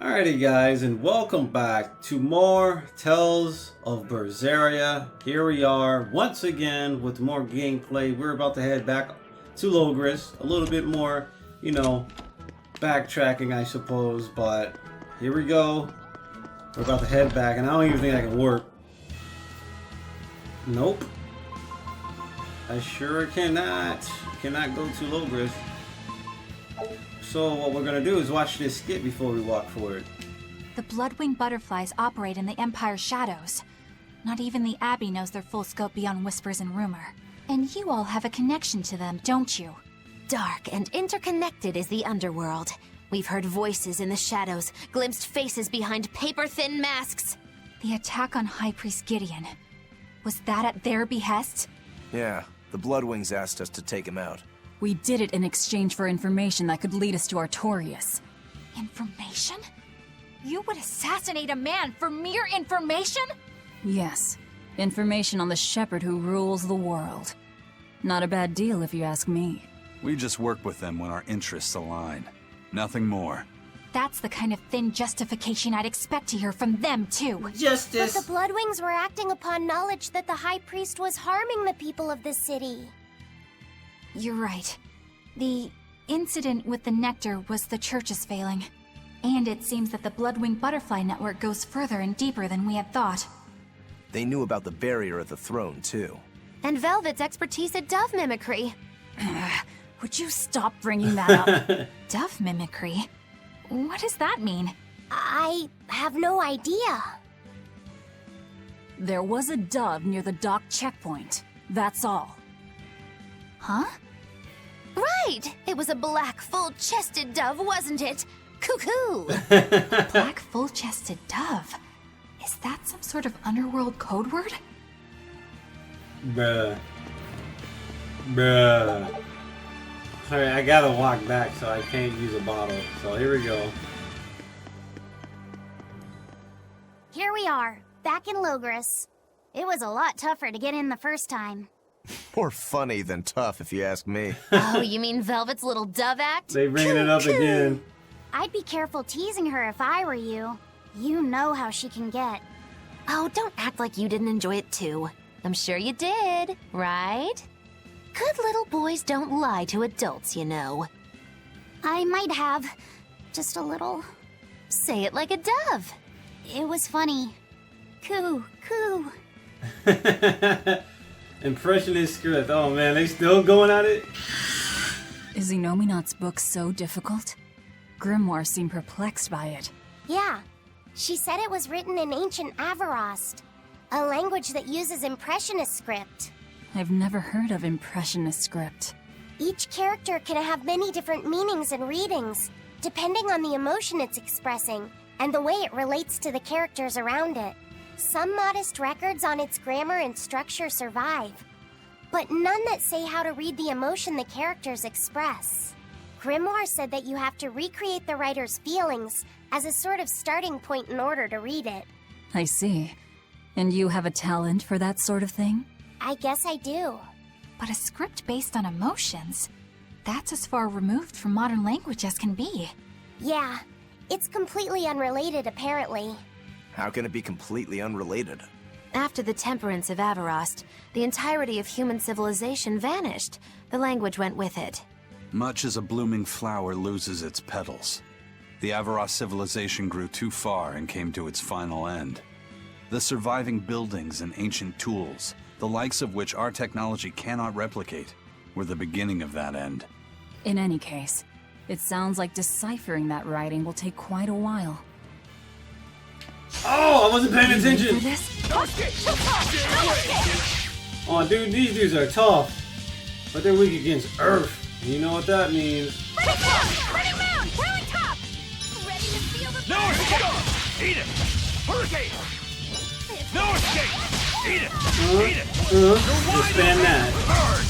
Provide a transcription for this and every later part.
Alrighty guys, and welcome back to more Tales of Berseria. Here we are once again with more gameplay. We're about to head back to Logris. A little bit more, backtracking I suppose, but here we go. We're about to head back, and I don't even think I can work. Nope. I sure cannot go to Logris. So what we're gonna do is watch this skit before we walk forward. The bloodwing butterflies operate in the Empire's shadows. Not even the Abbey knows their full scope beyond whispers and rumor. And you all have a connection to them, don't you? Dark and interconnected is the underworld. We've heard voices in the shadows, glimpsed faces behind paper-thin masks. The attack on High Priest Gideon. Was that at their behest? Yeah, the bloodwings asked us to take him out. We did it in exchange for information that could lead us to Artorias. Information? You would assassinate a man for mere information? Yes, information on the shepherd who rules the world. Not a bad deal if you ask me. We just work with them when our interests align. Nothing more. That's the kind of thin justification I'd expect to hear from them, too. Justice! But the bloodwings were acting upon knowledge that the High Priest was harming the people of the city. You're right. The incident with the nectar was the church's failing. And it seems that the bloodwing butterfly network goes further and deeper than we had thought. They knew about the barrier at the throne, too. And Velvet's expertise at dove mimicry. Would you stop bringing that up? Dove mimicry? What does that mean? I have no idea. There was a dove near the dock checkpoint. That's all. Huh? Right! It was a black, full-chested dove, wasn't it? Cuckoo! Black, full-chested dove. Is that some sort of underworld code word? Bruh. Alright, I gotta walk back, so I can't use a bottle. So here we go. Here we are, back in Logris. It was a lot tougher to get in the first time. More funny than tough, if you ask me. Oh, you mean Velvet's little dove act? They bringing it up again. I'd be careful teasing her if I were you. You know how she can get. Oh, don't act like you didn't enjoy it too. I'm sure you did, right? Good little boys don't lie to adults, you know. I might have. Just a little. Say it like a dove. It was funny. Coo, coo. Impressionist script. Oh man, they still going at it? Is Inominat's book so difficult? Grimoire seemed perplexed by it. Yeah. She said it was written in ancient Avarost, a language that uses Impressionist script. I've never heard of Impressionist script. Each character can have many different meanings and readings, depending on the emotion it's expressing and the way it relates to the characters around it. Some modest records on its grammar and structure survive, but none that say how to read the emotion the characters express. Grimoire said that you have to recreate the writer's feelings as a sort of starting point in order to read it. I see. And you have a talent for that sort of thing? I guess I do. But a script based on emotions? That's as far removed from modern language as can be. Yeah, it's completely unrelated apparently. How can it be completely unrelated? After the temperance of Avarost, the entirety of human civilization vanished. The language went with it. Much as a blooming flower loses its petals. The Avaros civilization grew too far and came to its final end. The surviving buildings and ancient tools, the likes of which our technology cannot replicate, were the beginning of that end. In any case, it sounds like deciphering that writing will take quite a while. Oh, I wasn't paying attention. For this? Oh, dude, these dudes are tough, but they're weak against Earth. You know what that means? Bring it down! Bring it down! We're on top! Ready to feel the... No escape! Eat it! Hurricane! No escape! Eat it! Eat it! Expand that. Burn!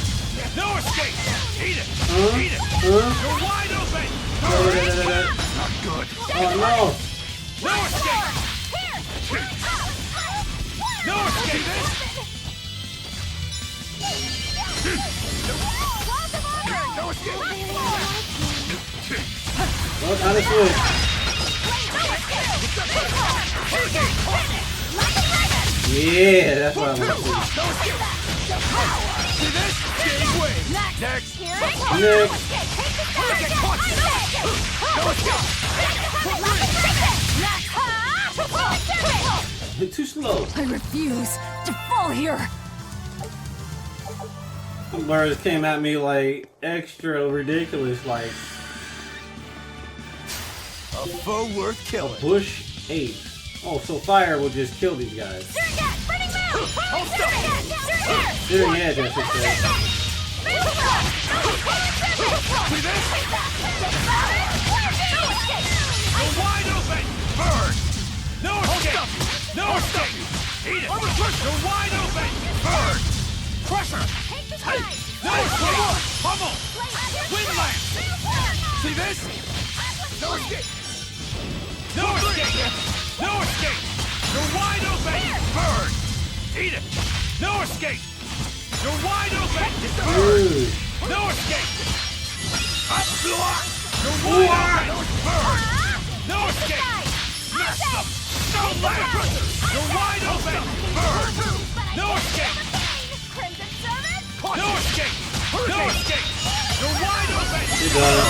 No escape! Eat it! Eat it! You're wide open! Burn! Not good! Oh no! No escape! No escape! No escape! Oh, how to switch. Yeah, that's what I want to see. See this? Game wave. Next. Next. Too slow. I refuse to fall here. Some birds came at me like extra ridiculous, like A foe worth killing. bush ape. Oh, so fire will just kill these guys. Steering edge, I should say. You're wide open. Burn. No escape. No escape. Eat it. You're wide open. Burn. Pressure. No escape. Pummel. Windland. See this? No escape. No escape. No escape. You're wide open. Burn. Eat it. No escape. You're wide open. Dude. No escape. You're wide open. Burn. No escape. Smash them. No lag. You're wide open. Burn. No escape. No escape. No escape. You're wide open. You got it.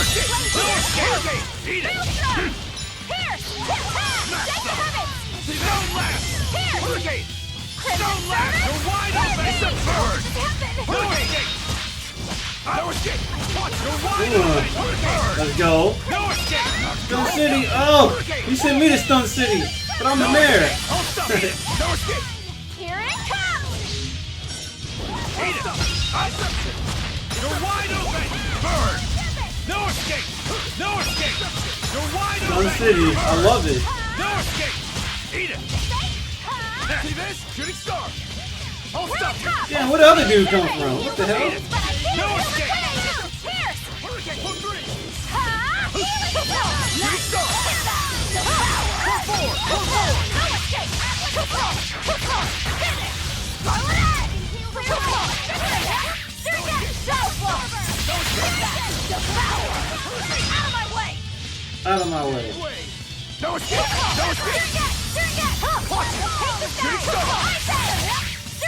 No escape. Eat it. Smash them. Don't laugh. Hurricane. Don't laugh. You're wide open. It's a bird. No escape. No escape. You're wide open. Bird. Let's go. No escape. Stun City. Oh, you sent me to Stun City, but I'm the mayor. I'll stop it. No escape. Here it comes! Eat it. You're wide open. Bird. No escape. No escape. You're wide Stun open. City. I love it. No escape. Eat it. See this? Shooting star. I'll stop you. Yeah, where the other dude come from? What the hell? No escape. Hurricane. Pull three. Shooting star. Pull forward. Pull forward. Out of my way. No escape. No escape. Shooting star.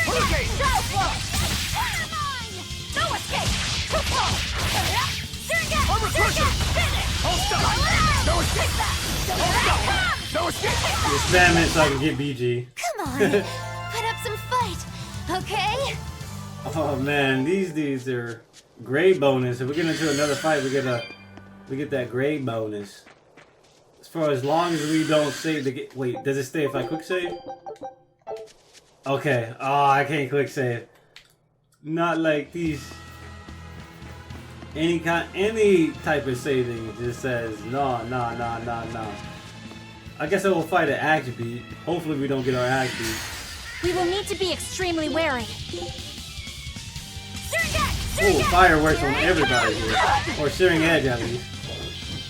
Hurricane. Armor crusher. I'll stop. No escape. I'll stop. No escape. Just spam it so I can get BG. Come on, put up some fight, okay? Oh man, these dudes are grade bonus. If we get into another fight, we get that grade bonus. For as long as we don't save the wait, does it stay if I quick save? Okay. Oh, I can't quick save. Not like these. Any type of saving just says no. I guess I will fight an axe beat. Hopefully we don't get our axe beat. We will need to be extremely wary. Oh, fire works on everybody here. Or searing edge at least.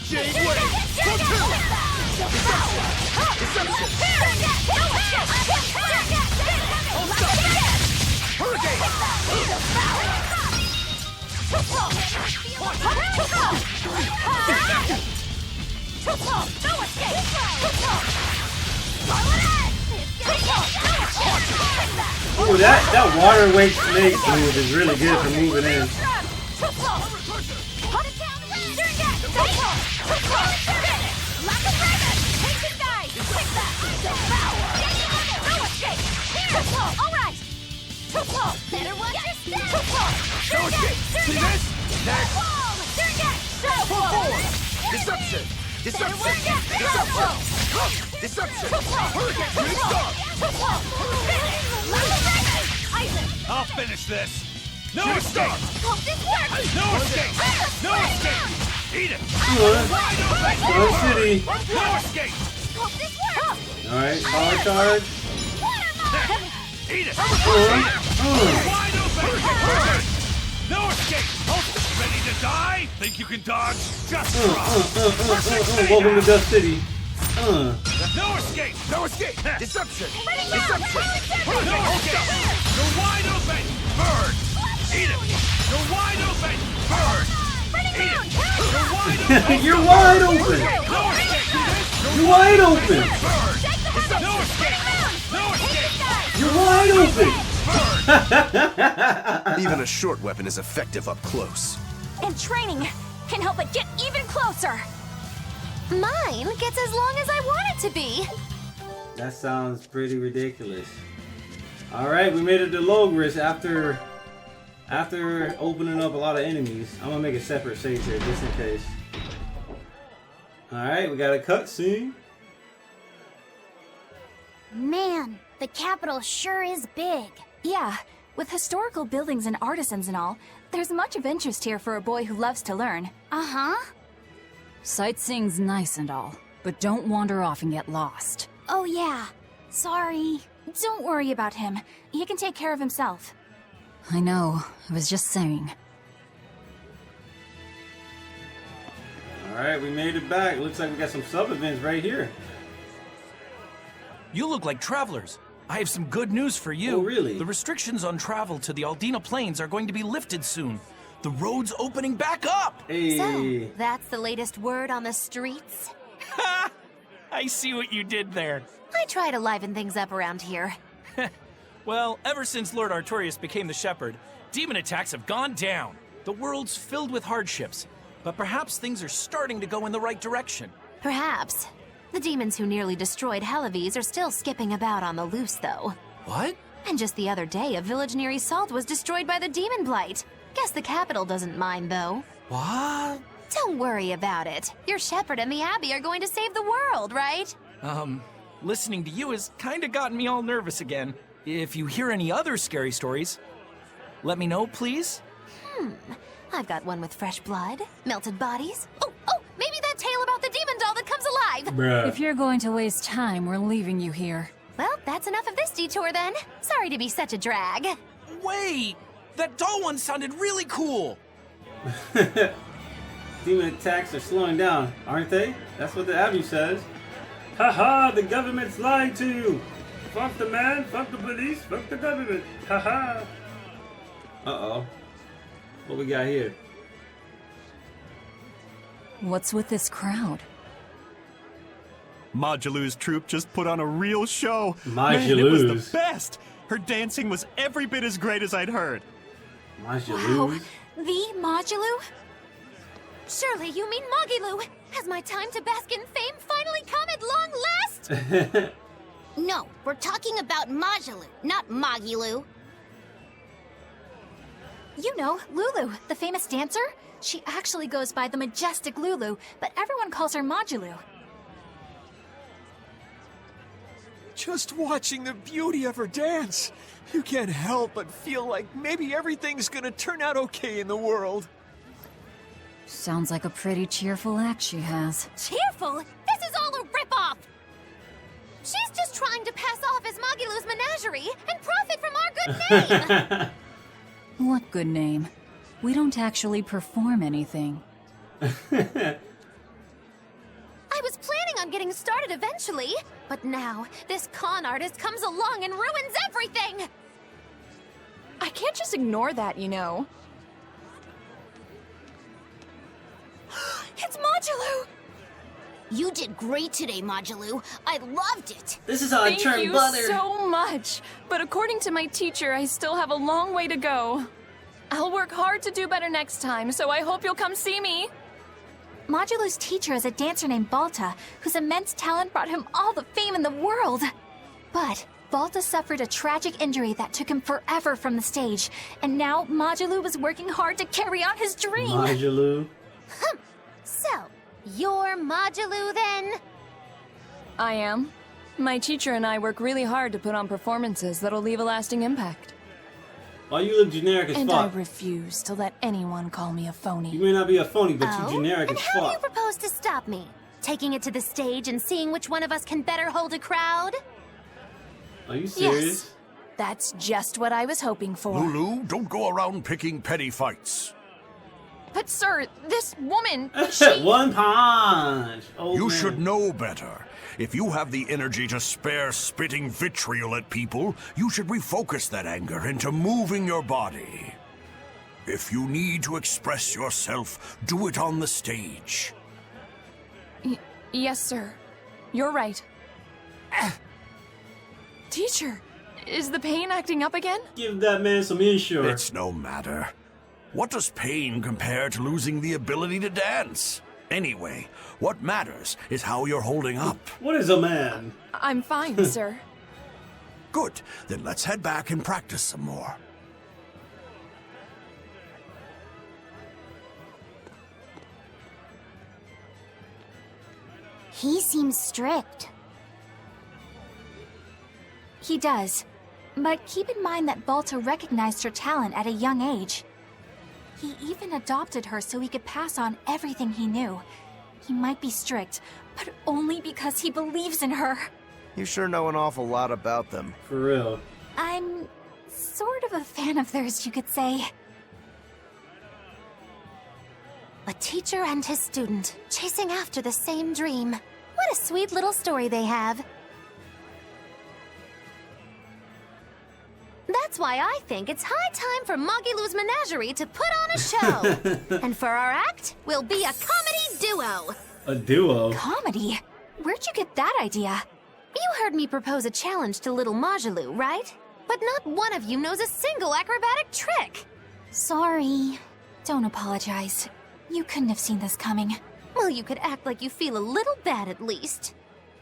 Jade Wave. Go two. Hurricane. Ooh, that water wake snake move is really good for moving in. Better watch your step! No escape. See this? Next. Pull forward. Deception. Deception. Deception. Deception. Hurricane. Shooting star. I'll finish this. No escape. No escape. No escape. Eat it. Wide open. Stun City. No escape. Alright, power charge. Eat it. Wide open. No escape. Ready to die? Think you can dodge? Just drop. Welcome to Dust City. No escape. No escape. Deception. Deception. No escape. You're wide open. Bird. Eat it. You're wide open. Bird. Eat it. You're wide open. You're wide open. No escape. You're wide open! No escape! No escape! You're wide open! Even a short weapon is effective up close. And training can help it get even closer. Mine gets as long as I want it to be. That sounds pretty ridiculous. Alright, we made it to Logris after opening up a lot of enemies. I'm gonna make a separate save here just in case. Alright, we got a cutscene. Man, the capital sure is big. Yeah, with historical buildings and artisans and all, there's much of interest here for a boy who loves to learn. Uh-huh. Sightseeing's nice and all, but don't wander off and get lost. Oh yeah. Sorry. Don't worry about him. He can take care of himself. I know, I was just saying. Alright, we made it back. Looks like we got some sub-events right here. You look like travelers. I have some good news for you. Oh, really? The restrictions on travel to the Aldina Plains are going to be lifted soon. The road's opening back up! Hey. So, that's the latest word on the streets? Ha! I see what you did there. I try to liven things up around here. Well, ever since Lord Artorias became the Shepherd, demon attacks have gone down. The world's filled with hardships, but perhaps things are starting to go in the right direction. Perhaps. The demons who nearly destroyed Helaves are still skipping about on the loose, though. What? And just the other day, a village near Salt was destroyed by the demon blight. Guess the capital doesn't mind, though. What? Don't worry about it. Your shepherd and the Abbey are going to save the world, right? Listening to you has kinda gotten me all nervous again. If you hear any other scary stories, let me know, please. I've got one with fresh blood, melted bodies. Oh, maybe that tale about the demon doll that comes alive. Bruh. If you're going to waste time, we're leaving you here. Well, that's enough of this detour then. Sorry to be such a drag. Wait! That doll one sounded really cool! Demon attacks are slowing down, aren't they? That's what the Abbey says. Haha, the government's lying to you! Fuck the man, fuck the police, fuck the government. Haha. Uh-oh. What we got here? What's with this crowd? Magelou's troupe just put on a real show. Man, it was Magelou's. the best. Her dancing was every bit as great as I'd heard. Majelu. The Majelu? Surely you mean Magilou. Has my time to bask in fame finally come at long last? No, we're talking about Majelu, not Magilou. You know, Lulu, the famous dancer? She actually goes by the majestic Lulu, but everyone calls her Majelu. Just watching the beauty of her dance, you can't help but feel like maybe everything's gonna turn out okay in the world. Sounds like a pretty cheerful act she has. Cheerful? This is all a ripoff! She's just trying to pass off as Magilou's menagerie and profit from our good name! What good name? We don't actually perform anything. I was planning on getting started eventually, but now this con artist comes along and ruins everything! I can't just ignore that, you know. It's Majelu! You did great today, Majelu. I loved it. This is how I Thank turn you butter. so much. But according to my teacher, I still have a long way to go. I'll work hard to do better next time, so I hope you'll come see me. Magelu's teacher is a dancer named Balta, whose immense talent brought him all the fame in the world. But Balta suffered a tragic injury that took him forever from the stage, and now Majelu was working hard to carry out his dream. Majelu. So, you're Majelu then? I am. My teacher and I work really hard to put on performances that'll leave a lasting impact. Why you look generic as And I fuck? refuse to let anyone call me a phony. You may not be a phony, but Oh, you generic and as how do you fuck. propose to stop me? Taking it to the stage and seeing which one of us can better hold a crowd? Are you serious? Yes. That's just what I was hoping for. Lulu, don't go around picking petty fights. But sir, this woman, she... One punch. Oh, You man. should know better. If you have the energy to spare spitting vitriol at people, you should refocus that anger into moving your body. If you need to express yourself, do it on the stage. Yes, sir. You're right. Teacher, is the pain acting up again? Give that man some insurance. It's no matter. What does pain compare to losing the ability to dance? Anyway, what matters is how you're holding up. What is a man? I'm fine, sir. Good, then let's head back and practice some more. He seems strict. He does. But keep in mind that Balta recognized her talent at a young age. He even adopted her so he could pass on everything he knew. He might be strict, but only because he believes in her. You sure know an awful lot about them. For real. I'm sort of a fan of theirs, you could say. A teacher and his student, chasing after the same dream. What a sweet little story they have. That's why I think it's high time for Magilou's Menagerie to put on a show. And for our act, we'll be a comedy duo. A duo? Comedy? Where'd you get that idea? You heard me propose a challenge to little Majelu, right? But not one of you knows a single acrobatic trick. Sorry. Don't apologize. You couldn't have seen this coming. Well, you could act like you feel a little bad at least.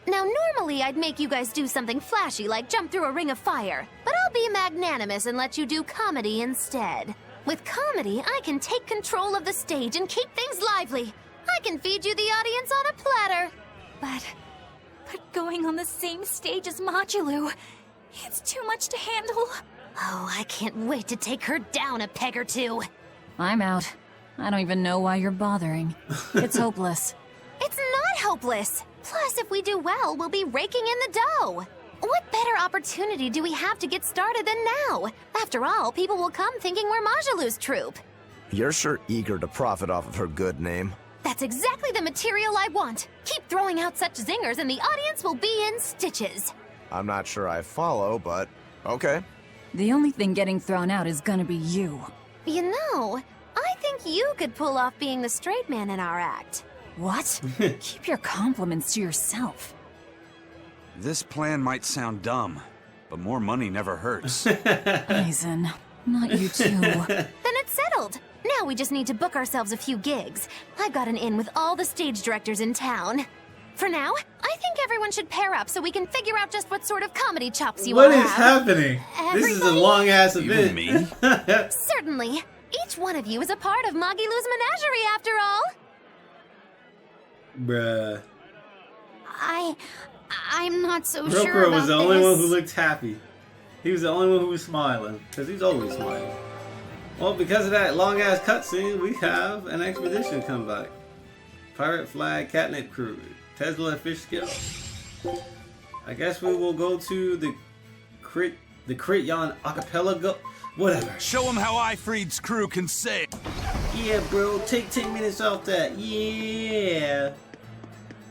Now, normally I'd make you guys do something flashy like jump through a ring of fire, but I'll be magnanimous and let you do comedy instead. With comedy, I can take control of the stage and keep things lively. I can feed you the audience on a platter. But going on the same stage as Majelu, it's too much to handle. Oh, I can't wait to take her down a peg or two. I'm out. I don't even know why you're bothering. It's hopeless. It's not hopeless. Plus, if we do well, we'll be raking in the dough. What better opportunity do we have to get started than now? After all, people will come thinking we're Majelu's troupe. You're sure eager to profit off of her good name. That's exactly the material I want. Keep throwing out such zingers and the audience will be in stitches. I'm not sure I follow, but okay. The only thing getting thrown out is gonna be you. You know, I think you could pull off being the straight man in our act. What? Keep your compliments to yourself. This plan might sound dumb, but more money never hurts. Eisen, not you too. Then it's settled. Now we just need to book ourselves a few gigs. I've got an in with all the stage directors in town. For now, I think everyone should pair up so we can figure out just what sort of comedy chops you all have. What is happening? This is a long-ass event. Even me? Certainly. Each one of you is a part of Magilou's Menagerie, after all. Bruh. I'm not so sure Rokuro about was the this. only one who looked happy. He was the only one who was smiling, because he's always smiling. Well, because of that long-ass cutscene, we have an expedition come back. Pirate Flag Catnip Crew, Tesla Fish Skill. I guess we will go to the Crityon Acapella whatever. Show them how Ifreed's crew can sail. Yeah, bro, take 10 minutes off that. Yeah.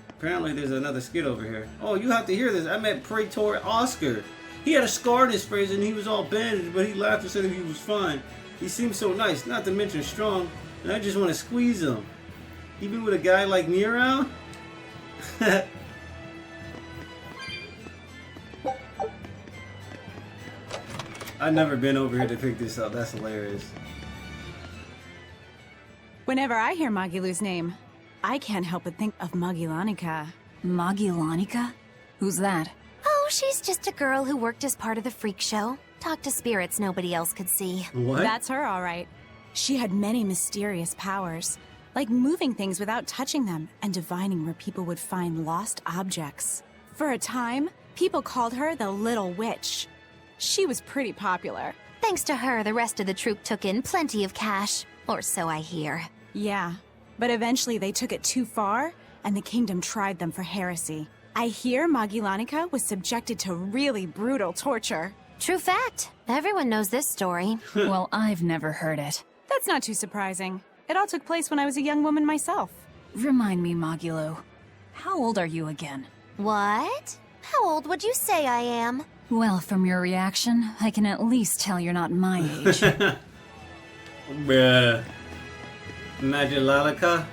Apparently there's another skit over here. Oh, you have to hear this. I met Praetor Oscar. He had a scar in his face and he was all bandaged, but he laughed and said he was fine. He seems so nice, not to mention strong, and I just want to squeeze him. Even with a guy like me around? I've never been over here to pick this up. That's hilarious. Whenever I hear Magilou's name, I can't help but think of Magilanica. Magilanica? Who's that? Oh, she's just a girl who worked as part of the freak show. Talked to spirits nobody else could see. What? That's her, all right. She had many mysterious powers, like moving things without touching them and divining where people would find lost objects. For a time, people called her the Little Witch. She was pretty popular. Thanks to her, the rest of the troupe took in plenty of cash. Or so I hear. Yeah, but eventually they took it too far, and the kingdom tried them for heresy. I hear Magilanica was subjected to really brutal torture. True fact. Everyone knows this story. Well, I've never heard it. That's not too surprising. It all took place when I was a young woman myself. Remind me, Magilou. How old are you again? What? How old would you say I am? Well, from your reaction, I can at least tell you're not my age. Bruh. Magilalica.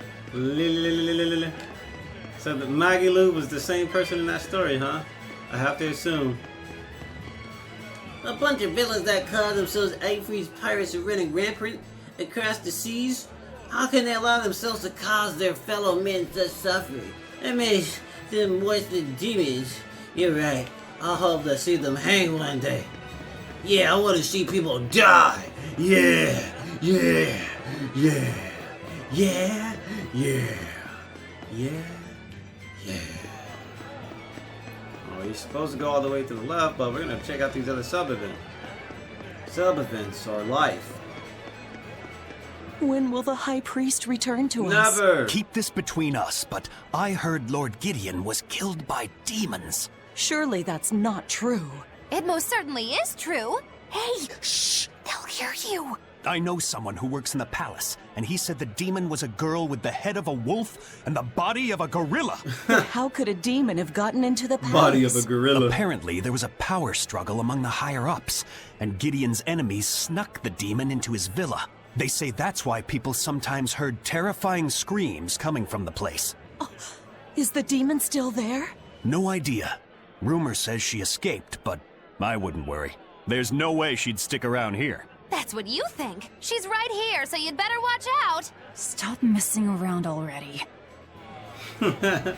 So the Magilou was the same person in that story, huh? I have to assume. A bunch of villains that call themselves Avery's pirates are running rampant across the seas. How can they allow themselves to cause their fellow men such suffering? That makes them worse than demons. You're right. I hope to see them hang one day. Yeah, I want to see people die. Yeah, yeah, yeah, yeah, yeah, yeah, yeah. Oh, you're supposed to go all the way to the left, but we're gonna check out these other sub-events. Sub-events or life. When will the High Priest return to us? Never! Keep this between us, but I heard Lord Gideon was killed by demons. Surely that's not true. It most certainly is true. Hey, shh! They'll hear you. I know someone who works in the palace, and he said the demon was a girl with the head of a wolf and the body of a gorilla. But how could a demon have gotten into the palace? Body of a gorilla. Apparently, there was a power struggle among the higher-ups, and Gideon's enemies snuck the demon into his villa. They say that's why people sometimes heard terrifying screams coming from the place. Oh, is the demon still there? No idea. Rumor says she escaped, but I wouldn't worry. There's no way she'd stick around here. That's what you think. She's right here, so you'd better watch out. Stop messing around already. Alright,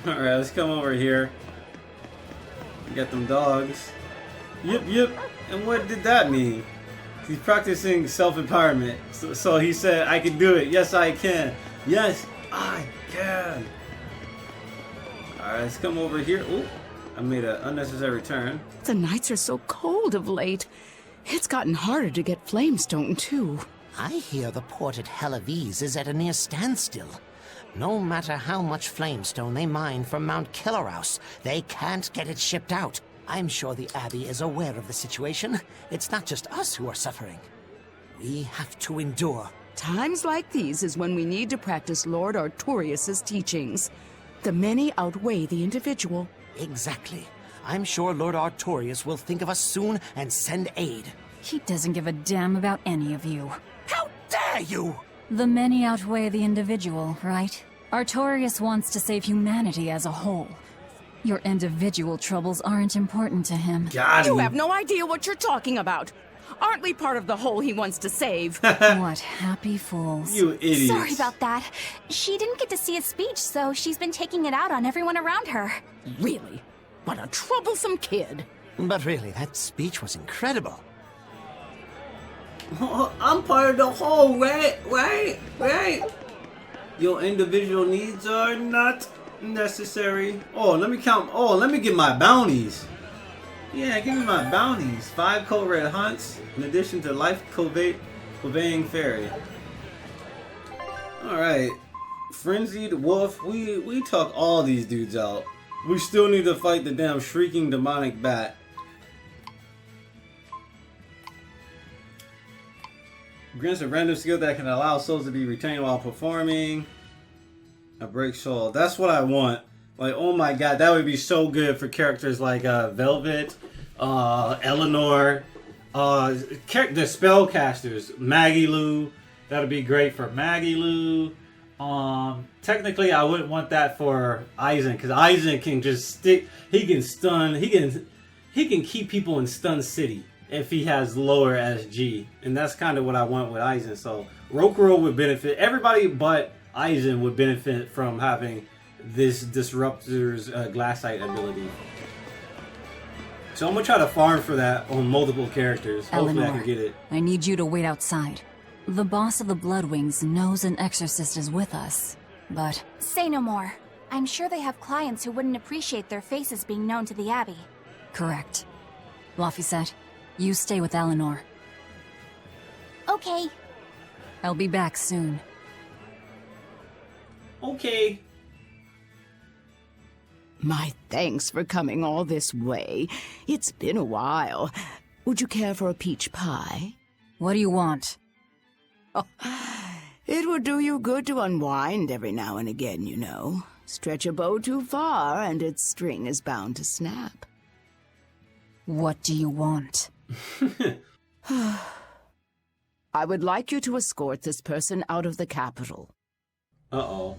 let's come over here. Get them dogs. Yep, yep. And what did that mean? He's practicing self-empowerment. So he said, I can do it. Yes, I can. Yes, I can. Alright, let's come over here. Ooh, I made an unnecessary turn. The nights are so cold of late. It's gotten harder to get flamestone, too. I hear the port at Helavis is at a near standstill. No matter how much flamestone they mine from Mount Killerhouse, they can't get it shipped out. I'm sure the Abbey is aware of the situation. It's not just us who are suffering. We have to endure. Times like these is when we need to practice Lord Artorius' teachings. The many outweigh the individual. Exactly. I'm sure Lord Artorius will think of us soon and send aid. He doesn't give a damn about any of you. How dare you! The many outweigh the individual, right? Artorius wants to save humanity as a whole. Your individual troubles aren't important to him. You have no idea what you're talking about. Aren't we part of the whole he wants to save? What happy fools. You idiots. Sorry about that. She didn't get to see his speech, so she's been taking it out on everyone around her. Really? What a troublesome kid. But really, that speech was incredible. I'm part of the whole, right? Your individual needs are not necessary. Oh, let me count. Oh, let me get my bounties. Yeah, give me my bounties. 5 cold red hunts, in addition to life conveying fairy. Alright. Frenzied wolf. We took all these dudes out. We still need to fight the damn shrieking demonic bat. Grants a random skill that can allow souls to be retained while performing. A break soul. That's what I want. Like, oh my god, that would be so good for characters like Velvet, Eleanor, the spellcasters, Magilou. That would be great for Magilou. Technically, I wouldn't want that for Aizen, because Aizen can just stick. He can stun. He can keep people in stun city if he has lower SG, and that's kind of what I want with Aizen. So Rokuro would benefit. Everybody but Aizen would benefit from having this Disruptor's Glassite ability. So I'm gonna try to farm for that on multiple characters. Hopefully Eleanor, I can get it. I need you to wait outside. The boss of the Bloodwings knows an exorcist is with us, but... Say no more. I'm sure they have clients who wouldn't appreciate their faces being known to the Abbey. Correct. Laphicet, you stay with Eleanor. Okay. I'll be back soon. Okay. My thanks for coming all this way. It's been a while. Would you care for a peach pie? What do you want? Oh, it would do you good to unwind every now and again, you know. Stretch a bow too far and its string is bound to snap. What do you want? I would like you to escort this person out of the capital. Uh-oh.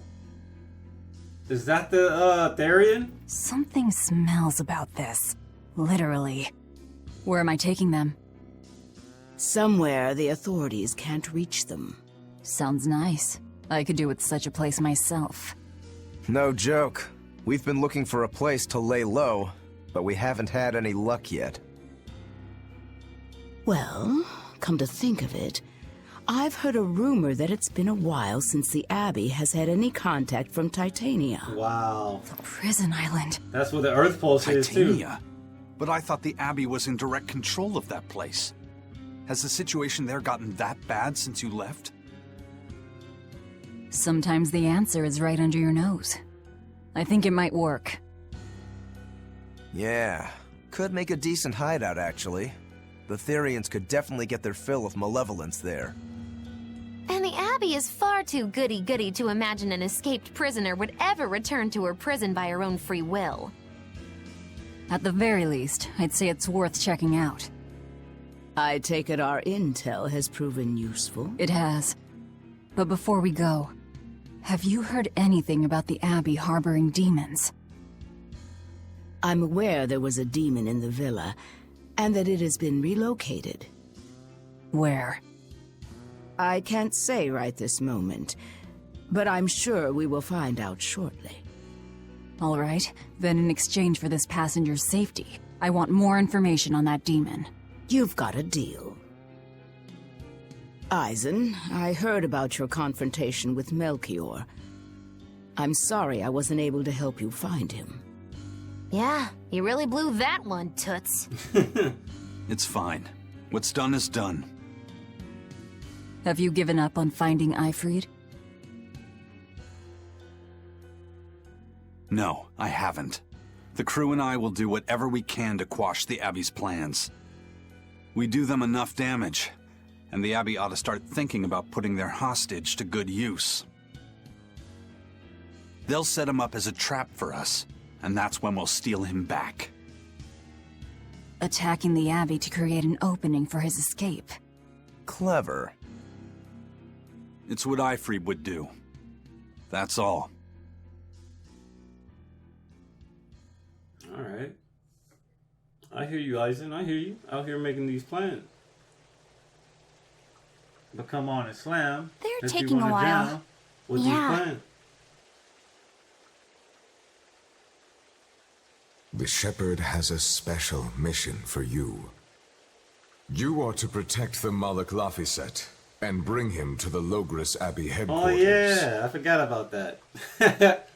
Is that the Therian? Something smells about this. Literally. Where am I taking them? Somewhere the authorities can't reach them. Sounds nice. I could do with such a place myself. No joke. We've been looking for a place to lay low, but we haven't had any luck yet. Well, come to think of it, I've heard a rumor that it's been a while since the Abbey has had any contact from Titania. Wow. The prison island. That's where the Earth Pulse is, too. Titania? But I thought the Abbey was in direct control of that place. Has the situation there gotten that bad since you left? Sometimes the answer is right under your nose. I think it might work. Yeah, could make a decent hideout, actually. The Therians could definitely get their fill of malevolence there. And the Abbey is far too goody-goody to imagine an escaped prisoner would ever return to her prison by her own free will. At the very least, I'd say it's worth checking out. I take it our intel has proven useful. It has. But before we go, have you heard anything about the Abbey harboring demons? I'm aware there was a demon in the villa, and that it has been relocated. Where? I can't say right this moment, but I'm sure we will find out shortly. All right, then in exchange for this passenger's safety, I want more information on that demon. You've got a deal. Eisen, I heard about your confrontation with Melchior. I'm sorry I wasn't able to help you find him. Yeah, you really blew that one, Toots. It's fine. What's done is done. Have you given up on finding Eifried? No, I haven't. The crew and I will do whatever we can to quash the Abbey's plans. We do them enough damage, and the Abbey ought to start thinking about putting their hostage to good use. They'll set him up as a trap for us, and that's when we'll steal him back. Attacking the Abbey to create an opening for his escape. Clever. It's what Eifried would do. That's all. Alright. I hear you, Eisen. I hear you. Out here making these plans. But come on and slam. They're taking a while. With these plans. The Shepherd has a special mission for you. You are to protect the Malak Laphicet and bring him to the Logris Abbey headquarters. Oh yeah, I forgot about that.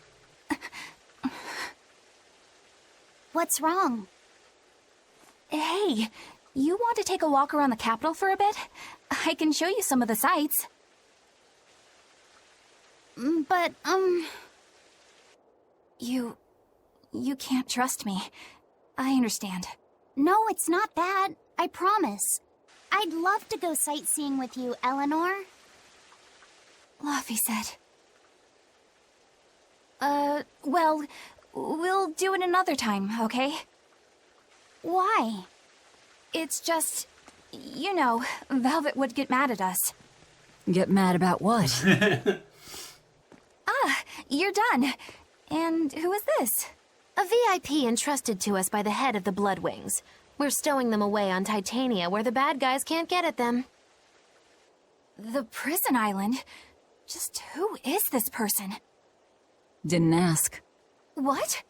What's wrong? Hey, you want to take a walk around the capital for a bit? I can show you some of the sights. But, You can't trust me. I understand. No, it's not that. I promise. I'd love to go sightseeing with you, Eleanor. Laphicet. Well, we'll do it another time, okay? Why? It's just, you know, Velvet would get mad at us. Get mad about what? You're done. And who is this? A VIP entrusted to us by the head of the Bloodwings. We're stowing them away on Titania where the bad guys can't get at them. The prison island? Just who is this person? Didn't ask. What?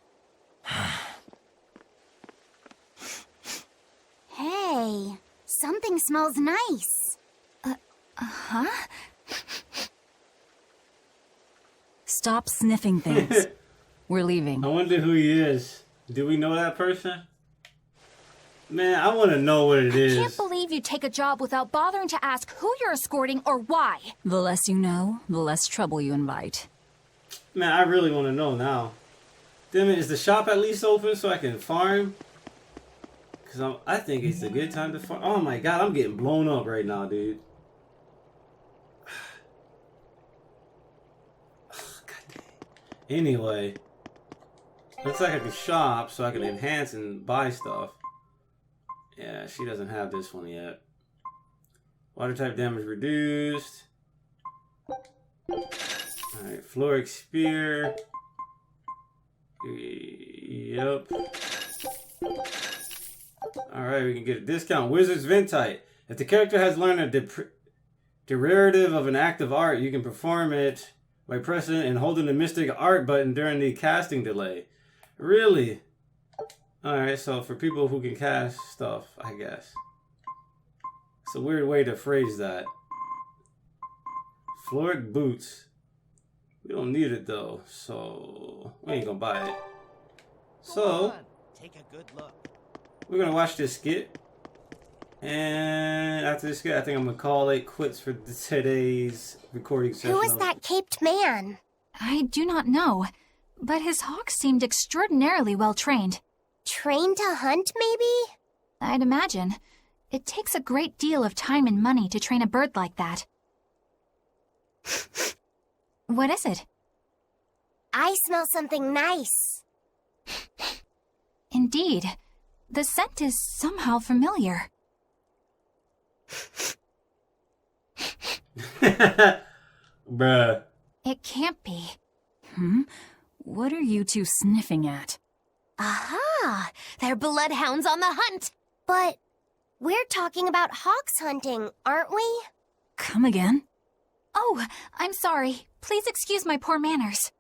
Hey, something smells nice. Huh? Stop sniffing things. We're leaving. I wonder who he is. Do we know that person? Man, I want to know what it is. I can't believe you take a job without bothering to ask who you're escorting or why. The less you know, the less trouble you invite. Man, I really want to know now. Damn it, is the shop at least open so I can farm? Because I think it's a good time to farm. Oh my god, I'm getting blown up right now, dude. Anyway, looks like I can shop so I can enhance and buy stuff. Yeah, she doesn't have this one yet. Water type damage reduced. Alright, Floric Spear. Yep. Alright, we can get a discount. Wizard's Ventite. If the character has learned a derivative of an act of art, you can perform it by pressing and holding the Mystic Art button during the casting delay. Really? Alright, so for people who can cast stuff, I guess. It's a weird way to phrase that. Florid boots. We don't need it though, so we ain't gonna buy it. So take a good look. We're gonna watch this skit. And after this skit, I think I'm gonna call it quits for today's recording session. Who is that caped man? I do not know, but his hawk seemed extraordinarily well trained. Trained to hunt, maybe? I'd imagine. It takes a great deal of time and money to train a bird like that. What is it? I smell something nice. Indeed. The scent is somehow familiar. Bruh. It can't be. What are you two sniffing at? Aha! They're bloodhounds on the hunt! But we're talking about hawks hunting, aren't we? Come again? Oh, I'm sorry. Please excuse my poor manners.